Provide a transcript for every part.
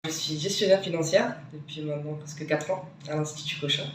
Je suis gestionnaire financière depuis maintenant presque 4 ans à l'Institut Cochin.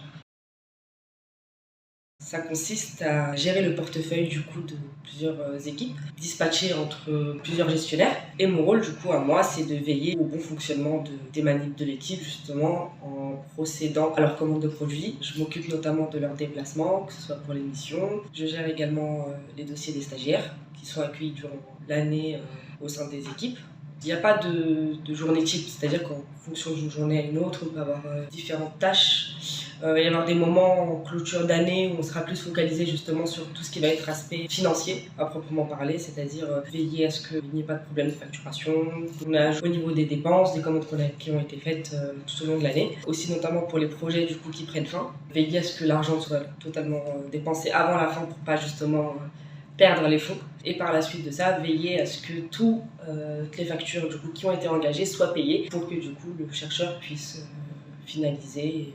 Ça consiste à gérer le portefeuille du coup de plusieurs équipes, dispatcher entre plusieurs gestionnaires. Et mon rôle du coup à moi, c'est de veiller au bon fonctionnement des manips de l'équipe justement en procédant à leur commande de produits. Je m'occupe notamment de leurs déplacements, que ce soit pour les missions. Je gère également les dossiers des stagiaires qui sont accueillis durant l'année au sein des équipes. Il n'y a pas de journée type, c'est-à-dire qu'en fonction d'une journée à une autre, on peut avoir différentes tâches. Il va y avoir des moments en clôture d'année où on sera plus focalisé justement sur tout ce qui va être aspect financier à proprement parler, c'est-à-dire veiller à ce qu'il n'y ait pas de problème de facturation, au niveau des dépenses, des commandes qui ont été faites tout au long de l'année. Aussi notamment pour les projets du coup qui prennent fin, veiller à ce que l'argent soit totalement dépensé avant la fin pour pas justement perdre les fonds. Et par la suite de ça, veiller à ce que toutes les factures du coup, qui ont été engagées soient payées pour que du coup le chercheur puisse finaliser et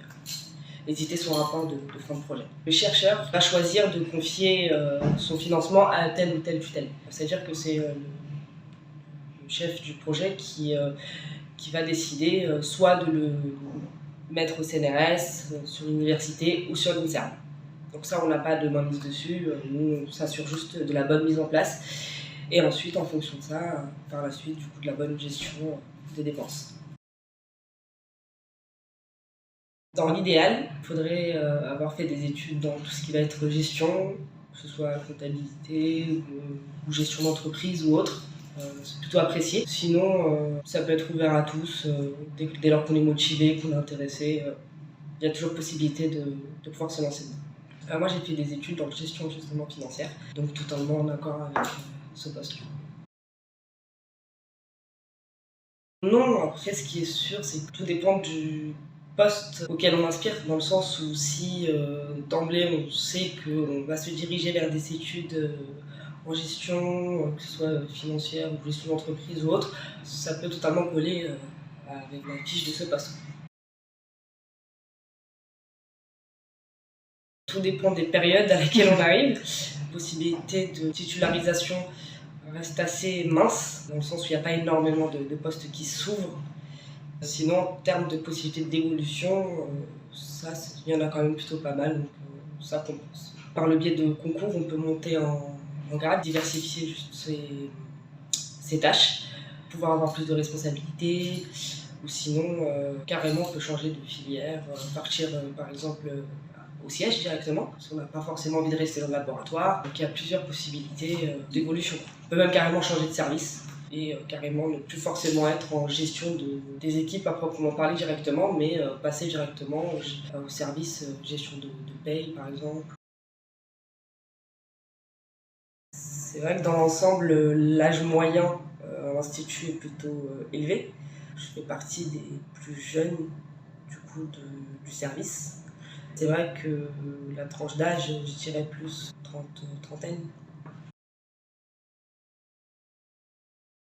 éditer son rapport de fin de projet. Le chercheur va choisir de confier son financement à tel ou tel tutelle. C'est-à-dire que c'est le chef du projet qui va décider soit de le mettre au CNRS, sur l'université ou sur l'INSERM. Donc ça, on n'a pas de main mise dessus, nous on s'assure juste de la bonne mise en place et ensuite en fonction de ça, par la suite du coup de la bonne gestion des dépenses. Dans l'idéal, il faudrait avoir fait des études dans tout ce qui va être gestion, que ce soit comptabilité ou gestion d'entreprise ou autre. C'est plutôt apprécié. Sinon, ça peut être ouvert à tous, dès lors qu'on est motivé, qu'on est intéressé, il y a toujours possibilité de pouvoir se lancer dedans. Moi j'ai fait des études en gestion justement financière, donc totalement en accord avec ce poste. Non, après ce qui est sûr, c'est que tout dépend du poste auquel on aspire, dans le sens où si d'emblée on sait qu'on va se diriger vers des études en gestion, que ce soit financière ou gestion d'entreprise ou autre, ça peut totalement coller avec la fiche de ce poste. Tout dépend des périodes à laquelle on arrive. La possibilité de titularisation reste assez mince, dans le sens où il n'y a pas énormément de postes qui s'ouvrent. Sinon, en termes de possibilités d'évolution, il y en a quand même plutôt pas mal, donc ça compense. Par le biais de concours, on peut monter en grade, diversifier juste ses tâches, pouvoir avoir plus de responsabilités, ou sinon, carrément, on peut changer de filière, partir par exemple au siège directement, parce qu'on n'a pas forcément envie de rester dans le laboratoire. Donc il y a plusieurs possibilités d'évolution. On peut même carrément changer de service et carrément ne plus forcément être en gestion des équipes à proprement parler directement, mais passer directement au service gestion de paye par exemple. C'est vrai que dans l'ensemble, l'âge moyen à l'Institut est plutôt élevé. Je fais partie des plus jeunes du coup du service. C'est vrai que la tranche d'âge, je dirais plus trentaine.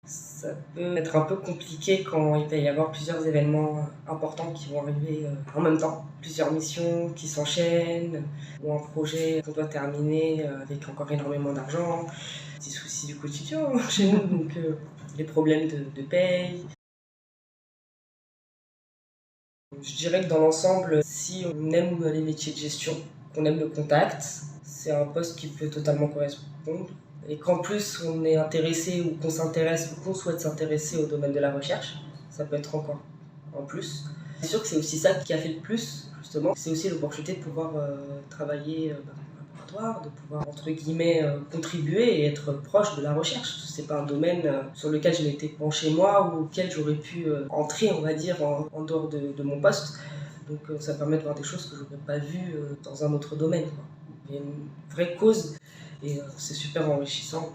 Ça peut être un peu compliqué quand il va y avoir plusieurs événements importants qui vont arriver en même temps. Plusieurs missions qui s'enchaînent, ou un projet qu'on doit terminer avec encore énormément d'argent. Des soucis du quotidien chez nous, donc les problèmes de paye. Je dirais que dans l'ensemble, si on aime les métiers de gestion, qu'on aime le contact, c'est un poste qui peut totalement correspondre. Et qu'en plus on est intéressé ou qu'on s'intéresse ou qu'on souhaite s'intéresser au domaine de la recherche, ça peut être encore en plus. C'est sûr que c'est aussi ça qui a fait le plus, justement. C'est aussi l'opportunité de pouvoir travailler dans un laboratoire, de pouvoir, entre guillemets, contribuer et être proche de la recherche. C'est pas un domaine sur lequel je m'étais penché moi ou auquel j'aurais pu entrer, on va dire, en dehors de mon poste. Donc ça permet de voir des choses que je n'aurais pas vues dans un autre domaine, quoi. Il y a une vraie cause et c'est super enrichissant.